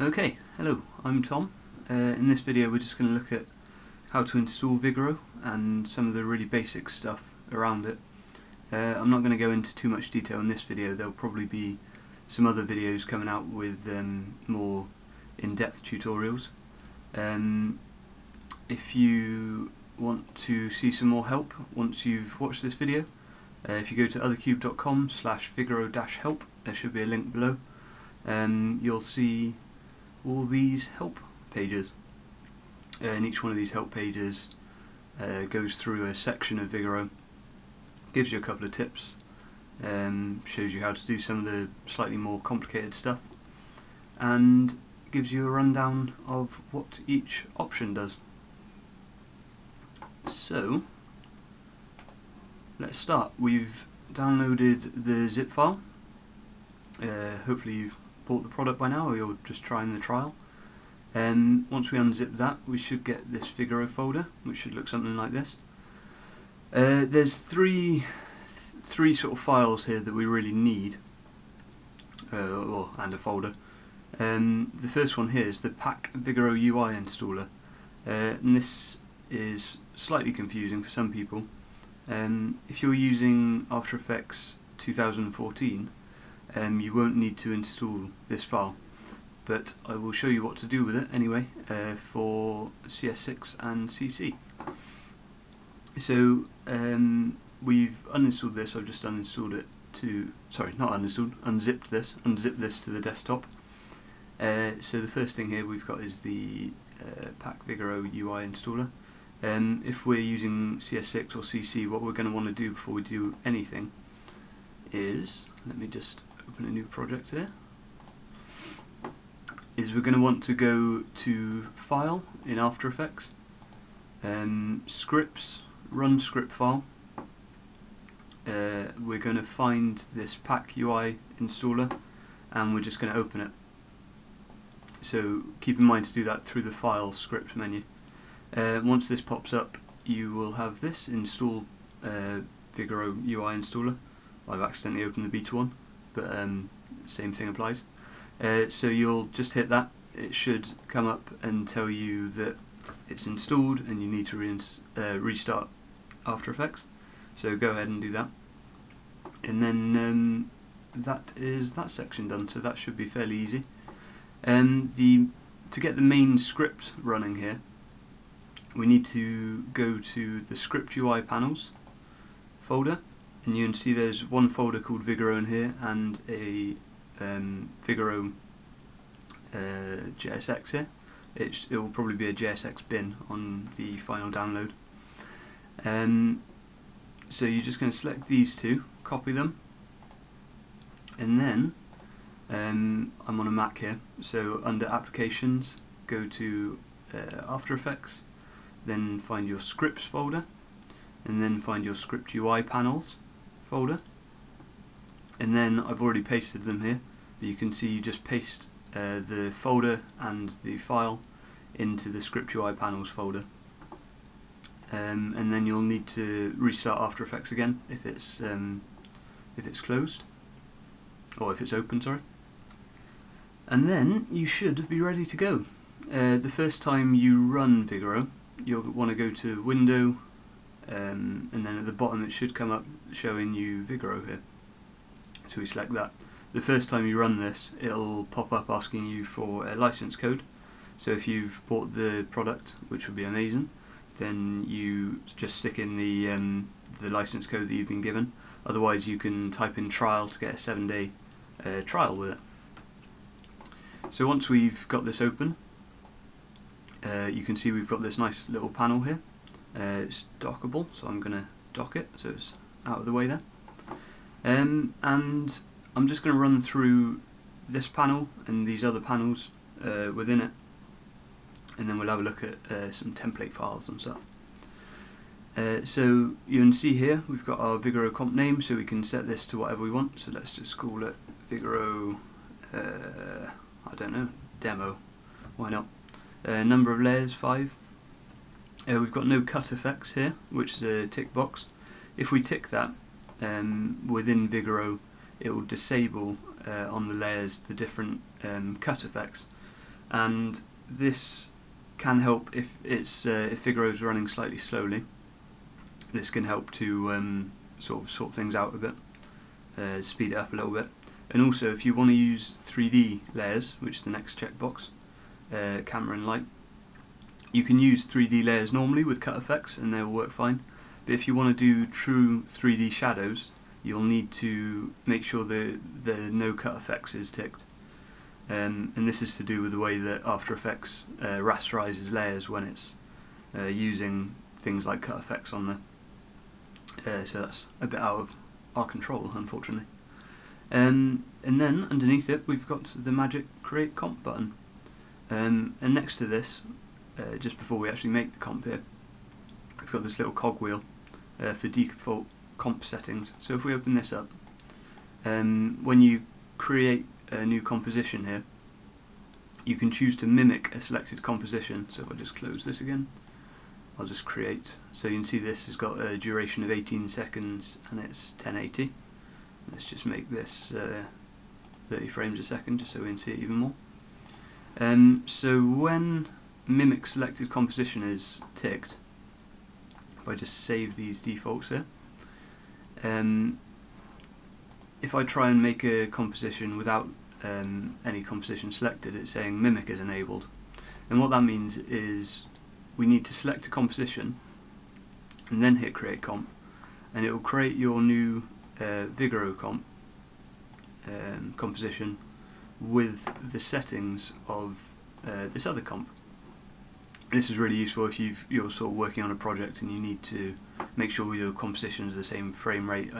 Okay, hello, I'm Tom. In this video we're just going to look at how to install Vigoro and some of the really basic stuff around it. I'm not going to go into too much detail in this video. There'll probably be some other videos coming out with more in-depth tutorials. If you want to see some more help once you've watched this video, if you go to othercube.com/Vigoro-help, there should be a link below. You'll see all these help pages, and each one of these help pages goes through a section of Vigoro, gives you a couple of tips, shows you how to do some of the slightly more complicated stuff, and gives you a rundown of what each option does. So let's start. We've downloaded the zip file. Hopefully you've bought the product by now, or you're just trying the trial. Once we unzip that, we should get this Figaro folder, which should look something like this. There's three sort of files here that we really need, and a folder. The first one here is the Pack Vigoro UI installer, and this is slightly confusing for some people. If you're using After Effects 2014, you won't need to install this file, but I will show you what to do with it anyway for CS6 and CC. So we've uninstalled this. I've just uninstalled it to, sorry, not uninstalled, unzipped this to the desktop. So the first thing here we've got is the Pack Vigoro UI installer. If we're using CS6 or CC, what we're going to want to do before we do anything is, let me just open a new project here, is we're going to want to go to File in After Effects, Scripts, Run Script File. We're going to find this Pack UI installer, and we're just going to open it. So keep in mind to do that through the File Script menu. Once this pops up, you will have this install Vigoro UI installer. I've accidentally opened the beta one, but same thing applies. So you'll just hit that. It should come up and tell you that it's installed and you need to restart After Effects. So go ahead and do that. And then that is that section done, so that should be fairly easy. To get the main script running here, we need to go to the Script UI Panels folder, and you can see there's one folder called Vigoro in here, and a Vigoro JSX here. It will probably be a JSX bin on the final download. So you're just going to select these two, copy them, and then I'm on a Mac here, so under Applications, go to After Effects, then find your Scripts folder, and then find your Script UI Panels folder, and then I've already pasted them here, but you can see you just paste the folder and the file into the Script UI Panels folder, and then you'll need to restart After Effects again if it's closed, or if it's open, sorry, and then you should be ready to go. The first time you run Vigoro, you'll want to go to Window, and then at the bottom it should come up showing you Vigoro here. So we select that. The first time you run this, it'll pop up asking you for a license code. So if you've bought the product, which would be amazing, then you just stick in the license code that you've been given. Otherwise you can type in trial to get a 7-day trial with it. So once we've got this open, you can see we've got this nice little panel here. It's dockable, so I'm going to dock it so it's out of the way there. And I'm just going to run through this panel and these other panels within it, and then we'll have a look at some template files and stuff. So you can see here we've got our Vigoro comp name, so we can set this to whatever we want. So let's just call it Vigoro, I don't know, demo, why not? Number of layers, 5. We've got no cut effects here, which is a tick box. If we tick that, within Vigoro it will disable on the layers the different cut effects. and this can help if Figaro is running slightly slowly. This can help to sort things out a bit, speed it up a little bit. And also, if you want to use 3D layers, which is the next checkbox, camera and light, you can use 3D layers normally with cut effects and they'll work fine. But if you want to do true 3D shadows, you'll need to make sure the no cut effects is ticked. And this is to do with the way that After Effects rasterizes layers when it's using things like cut effects on there. So that's a bit out of our control, unfortunately. And then underneath it we've got the magic Create Comp button. And next to this, just before we actually make the comp here, we've got this little cogwheel for default comp settings. So if we open this up, when you create a new composition here, you can choose to mimic a selected composition. So if I just close this again, I'll just create. So you can see this has got a duration of 18 seconds and it's 1080. Let's just make this 30 frames a second just so we can see it even more. So when mimic selected composition is ticked, if I just save these defaults here, if I try and make a composition without any composition selected, it's saying mimic is enabled. And what that means is we need to select a composition and then hit Create Comp, and it will create your new Vigoro composition with the settings of this other comp. This is really useful if you're sort of working on a project and you need to make sure your composition is the same frame rate,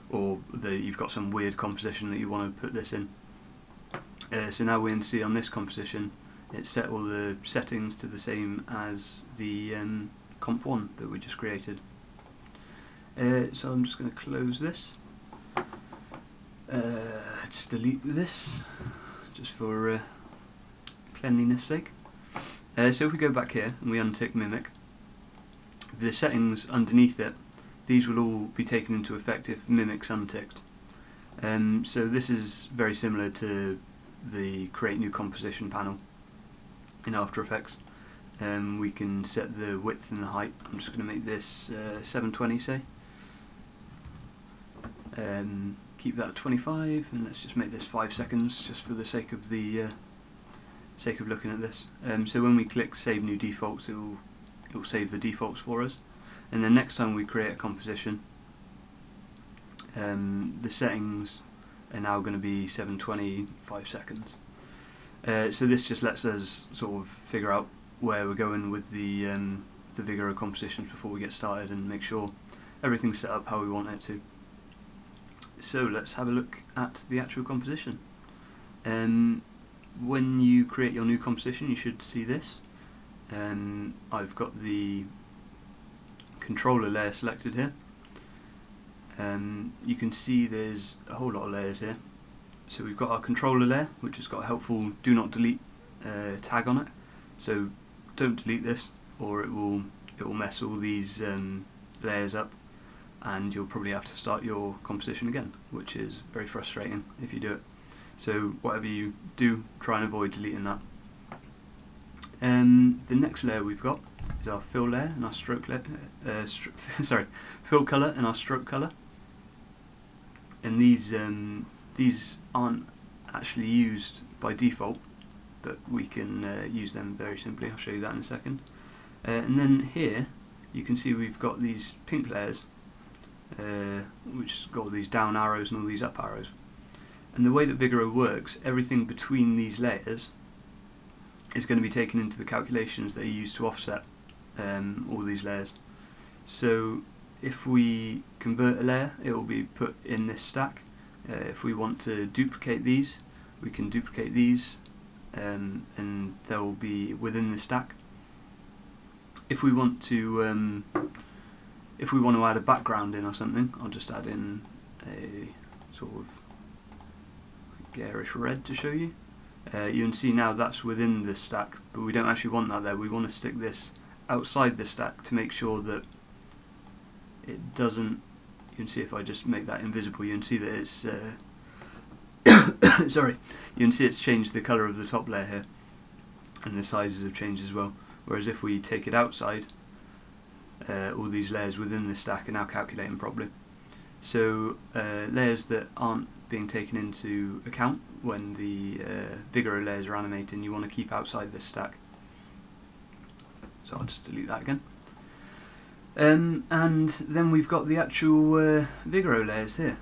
or that you've got some weird composition that you want to put this in. So now we can see on this composition it's set all the settings to the same as the comp 1 that we just created. So I'm just going to close this, just delete this just for cleanliness sake. So if we go back here and we untick mimic, the settings underneath it, these will all be taken into effect if mimic's unticked. So this is very similar to the Create New Composition panel in After Effects. We can set the width and the height. I'm just going to make this 720, say. Keep that at 25, and let's just make this 5 seconds, just for the sake of looking at this. So when we click Save New Defaults, it will save the defaults for us. And then next time we create a composition, the settings are now going to be 720, 5 seconds. So this just lets us sort of figure out where we're going with the Vigoro compositions before we get started and make sure everything's set up how we want it to. So let's have a look at the actual composition. When you create your new composition, you should see this. I've got the controller layer selected here. You can see there's a whole lot of layers here. So we've got our controller layer, which has got a helpful do not delete tag on it. So don't delete this, or it will mess all these layers up, and you'll probably have to start your composition again, which is very frustrating if you do it. So whatever you do, try and avoid deleting that. The next layer we've got is our fill layer and our stroke layer. Fill color and our stroke color. And these aren't actually used by default, but we can use them very simply. I'll show you that in a second. And then here you can see we've got these pink layers, which has got all these down arrows and all these up arrows. And the way that Vigoro works, everything between these layers is going to be taken into the calculations that are used to offset all these layers. So if we convert a layer, it will be put in this stack. If we want to duplicate these, we can duplicate these, and they will be within the stack. If we want to add a background in or something, I'll just add in a sort of garish red to show you. You can see now that's within the stack, but we don't actually want that there. We want to stick this outside the stack to make sure that it doesn't. You can see if I just make that invisible, you can see that it's sorry, you can see it's changed the colour of the top layer here. and the sizes have changed as well. Whereas if we take it outside, all these layers within the stack are now calculating properly. So layers that aren't being taken into account when the Vigoro layers are animating, you want to keep outside this stack. So I'll just delete that again. And then we've got the actual Vigoro layers here.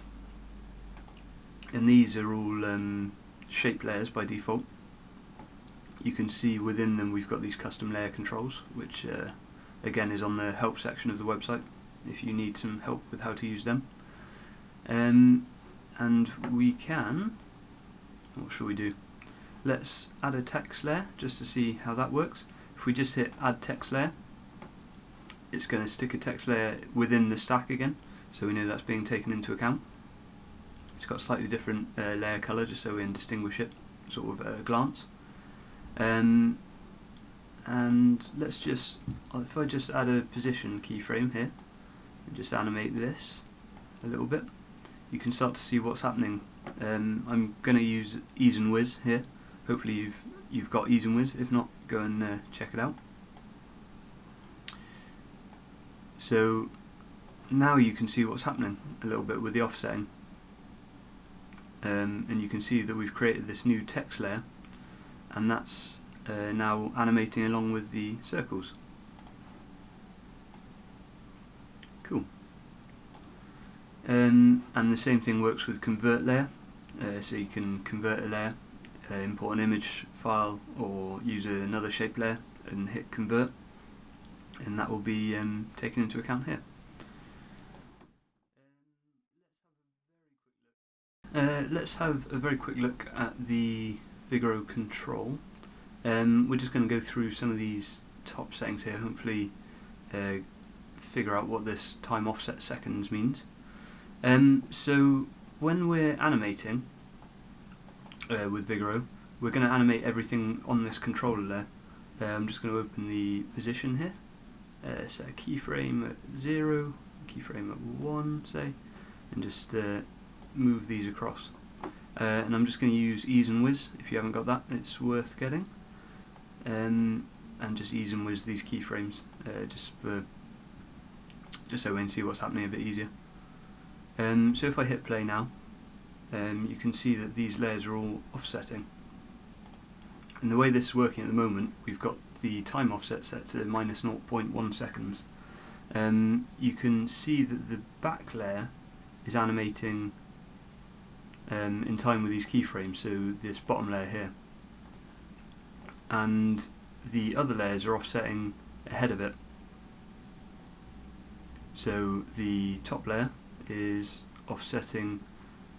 And these are all shape layers by default. You can see within them we've got these custom layer controls, which again is on the help section of the website if you need some help with how to use them. And we can, what shall we do? Let's add a text layer just to see how that works. If we just hit add text layer, it's going to stick a text layer within the stack again, so we know that's being taken into account. It's got a slightly different layer colour just so we can distinguish it sort of at a glance. And let's just, if I just add a position keyframe here and just animate this a little bit, you can start to see what's happening. I'm going to use ease and whiz here. Hopefully you've got ease and whiz. If not, go and check it out. So now you can see what's happening a little bit with the offsetting, and you can see that we've created this new text layer, and that's now animating along with the circles. Cool. And the same thing works with convert layer, so you can convert a layer, import an image file, or use another shape layer and hit convert, and that will be taken into account here. Let's have a very quick look at the Figaro Control. We're just going to go through some of these top settings here, hopefully figure out what this time offset seconds means. So when we're animating with Vigoro, we're going to animate everything on this controller there. I'm just going to open the position here, set a keyframe at 0, keyframe at 1 say, and just move these across. And I'm just going to use ease and whiz. If you haven't got that, it's worth getting. And just ease and whiz these keyframes, just so we can see what's happening a bit easier. So if I hit play now, you can see that these layers are all offsetting. And the way this is working at the moment, we've got the time offset set to minus 0.1 seconds. You can see that the back layer is animating in time with these keyframes, so this bottom layer here. And the other layers are offsetting ahead of it. So the top layer is offsetting,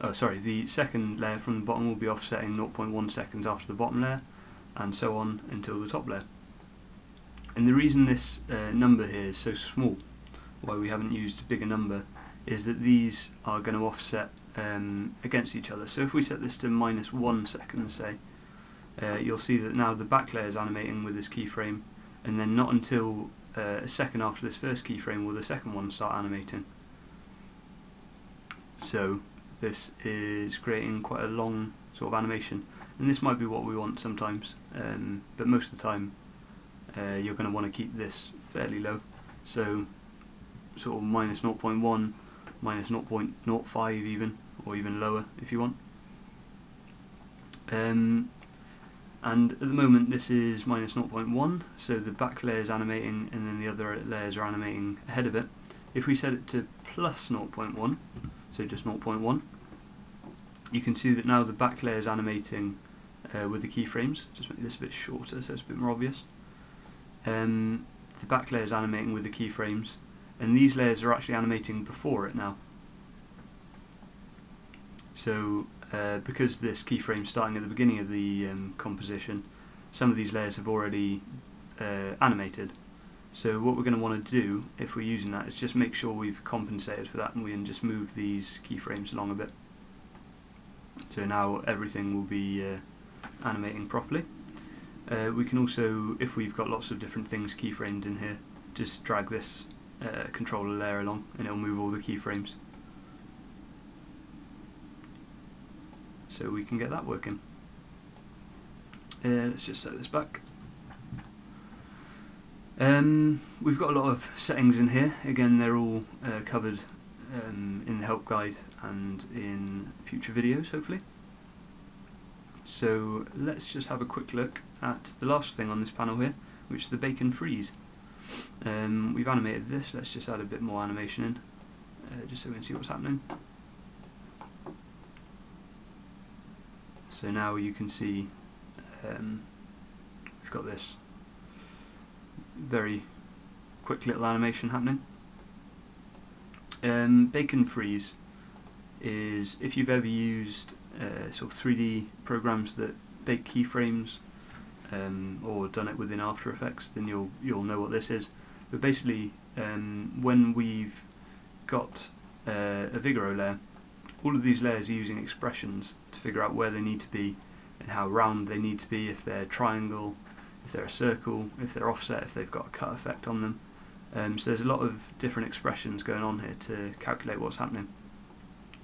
the second layer from the bottom will be offsetting 0.1 seconds after the bottom layer, and so on until the top layer. And the reason this number here is so small, why we haven't used a bigger number, is that these are going to offset against each other. So if we set this to minus 1 second, say, you'll see that now the back layer is animating with this keyframe, and then not until a second after this first keyframe will the second one start animating. So this is creating quite a long sort of animation, and this might be what we want sometimes, but most of the time you're going to want to keep this fairly low, so sort of minus 0.1, minus 0.05 even, or even lower if you want. And at the moment this is minus 0.1, so the back layer is animating and then the other layers are animating ahead of it. If we set it to plus 0.1, so just 0.1, you can see that now the back layer is animating with the keyframes. Just make this a bit shorter so it's a bit more obvious. The back layer is animating with the keyframes, and these layers are actually animating before it now. So because this keyframe is starting at the beginning of the composition, some of these layers have already animated. So what we're going to want to do, if we're using that, is just make sure we've compensated for that, and we can just move these keyframes along a bit. So now everything will be animating properly. We can also, if we've got lots of different things keyframed in here, just drag this controller layer along and it'll move all the keyframes. So we can get that working. Let's just set this back. We've got a lot of settings in here. Again, they're all covered in the help guide and in future videos, hopefully. So let's just have a quick look at the last thing on this panel here, which is the bake and freeze. We've animated this. Let's just add a bit more animation in, just so we can see what's happening. So now you can see we've got this very quick little animation happening. Bake and freeze is, if you've ever used sort of 3D programs that bake keyframes or done it within After Effects, then you'll know what this is. But basically, when we've got a Vigoro layer, all of these layers are using expressions to figure out where they need to be and how round they need to be, if they're a triangle, if they're a circle, if they're offset, if they've got a cut effect on them. So there's a lot of different expressions going on here to calculate what's happening.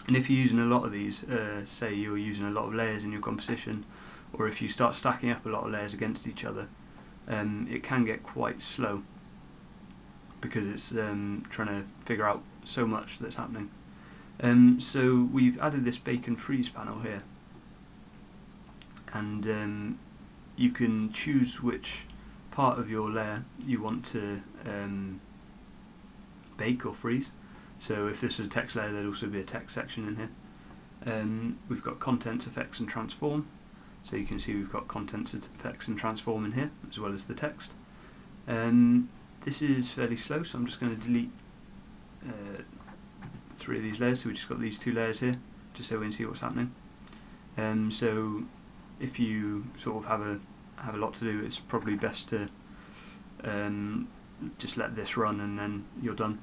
And if you're using a lot of these, say you're using a lot of layers in your composition, or if you start stacking up a lot of layers against each other, it can get quite slow because it's trying to figure out so much that's happening. So we've added this bake and freeze panel here, and you can choose which part of your layer you want to bake or freeze. So if this was a text layer, there'd also be a text section in here. We've got contents, effects and transform, so you can see we've got contents, effects and transform in here, as well as the text. This is fairly slow, so I'm just going to delete 3 of these layers, so we've just got these 2 layers here, just so we can see what's happening. So if you sort of have a lot to do, it's probably best to just let this run and then you're done.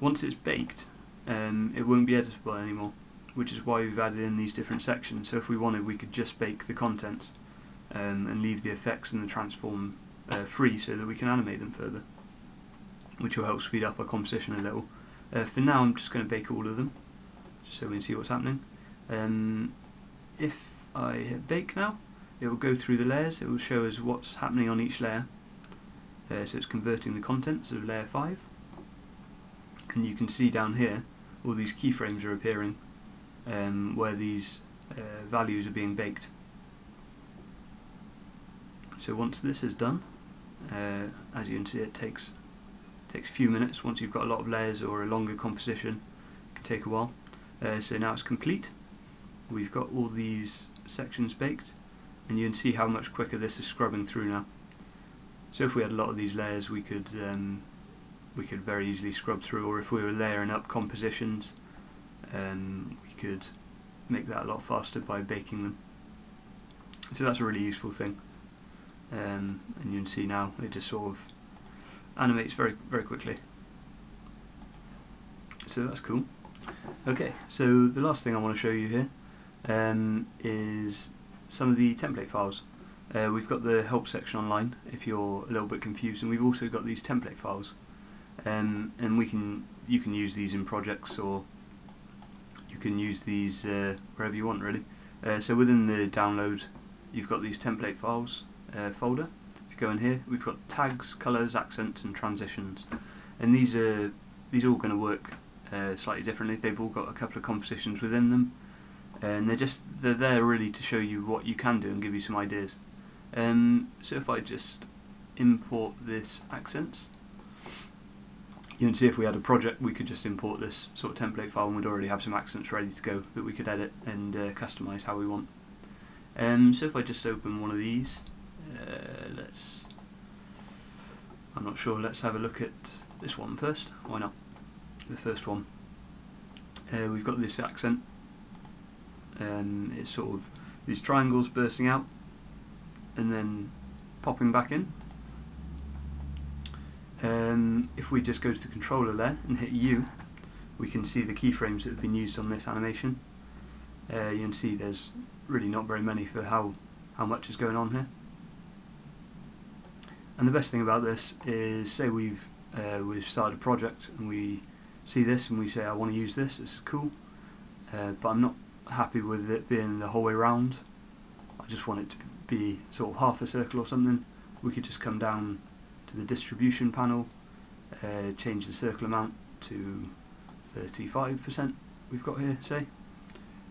Once it's baked, it won't be editable anymore, which is why we've added in these different sections. So if we wanted, we could just bake the contents and leave the effects and the transform free so that we can animate them further, which will help speed up our composition a little. For now, I'm just going to bake all of them, just so we can see what's happening. If I hit bake now, it will go through the layers. It will show us what's happening on each layer. So it's converting the contents of layer 5. And you can see down here, all these keyframes are appearing where these values are being baked. So once this is done, as you can see, it takes a few minutes. Once you've got a lot of layers or a longer composition, it can take a while. So now it's complete. We've got all these sections baked, and you can see how much quicker this is scrubbing through now. So if we had a lot of these layers, we could very easily scrub through, or if we were layering up compositions, we could make that a lot faster by baking them. So that's a really useful thing. And you can see now it just sort of animates very, very quickly. So that's cool. Okay, so the last thing I want to show you here is some of the template files. We've got the help section online if you're a little bit confused, and we've also got these template files. And you can use these in projects, or you can use these wherever you want, really. So within the download, you've got these template files folder. If you go in here, we've got tags, colours, accents and transitions, and these are all going to work slightly differently. They've all got a couple of compositions within them, and they're there really to show you what you can do and give you some ideas. So if I just import this accents, you can see if we had a project, we could just import this sort of template file and we'd already have some accents ready to go that we could edit and customize how we want. So if I just open one of these, I'm not sure, let's have a look at this one first. Why not? The first one. We've got this accent. It's sort of these triangles bursting out and then popping back in. If we just go to the controller layer and hit U, we can see the keyframes that have been used on this animation. You can see there's really not very many for how much is going on here. And the best thing about this is, say we've started a project and we see this and we say, I want to use this, this is cool, but I'm not happy with it being the whole way round, I just want it to be sort of half a circle or something. We could just come down to the distribution panel, change the circle amount to 35% we've got here, say,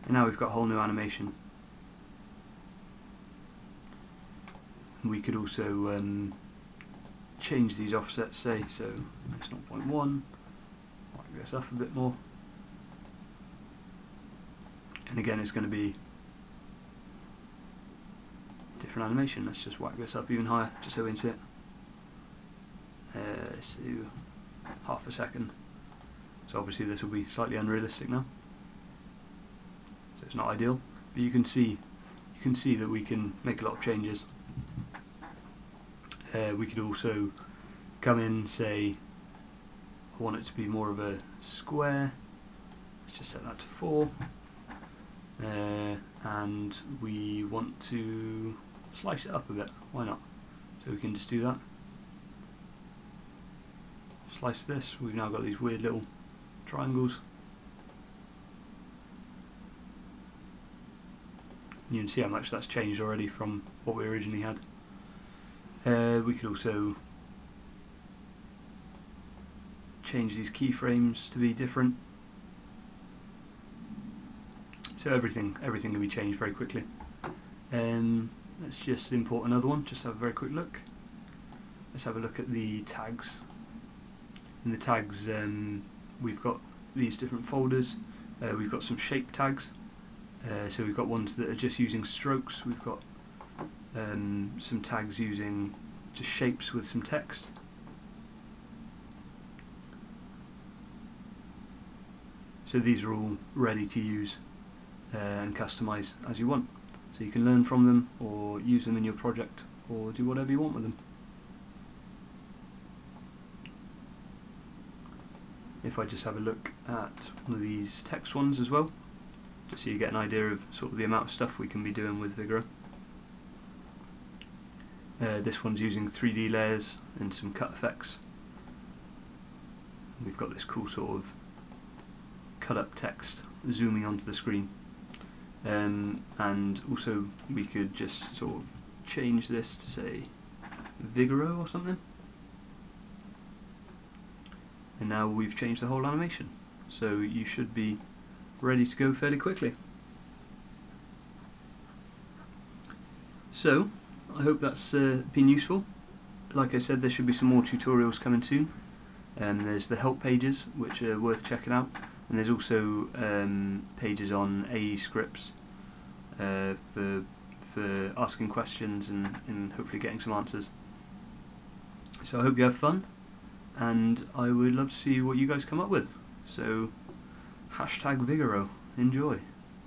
and now we've got a whole new animation. We could also change these offsets, say, so it's 0.1, whack this up a bit more, and again it's going to be different animation. Let's just whack this up even higher just so we can see it. Let's do half a second. So obviously this will be slightly unrealistic now, so it's not ideal, but you can see that we can make a lot of changes. We could also come in, say, I want it to be more of a square. Let's just set that to 4, and we want to slice it up a bit. Why not? So we can just do that. Slice this. We've now got these weird little triangles. You can see how much that's changed already from what we originally had. We could also change these keyframes to be different. So everything can be changed very quickly. Let's just import another one, just have a very quick look. Let's have a look at the tags. In the tags, we've got these different folders. We've got some shape tags. So we've got ones that are just using strokes. We've got some tags using just shapes with some text. So these are all ready to use and customize as you want. So you can learn from them or use them in your project or do whatever you want with them. If I just have a look at one of these text ones as well, just so you get an idea of sort of the amount of stuff we can be doing with Vigoro. This one's using 3D layers and some cut effects. We've got this cool sort of cut up text zooming onto the screen. And also we could just sort of change this to say Vigoro or something. And now we've changed the whole animation. So you should be ready to go fairly quickly. So I hope that's been useful. Like I said, there should be some more tutorials coming soon. There's the help pages, which are worth checking out, and there's also pages on aescripts for asking questions and hopefully getting some answers. So I hope you have fun, and I would love to see what you guys come up with. So #Vigoro, enjoy.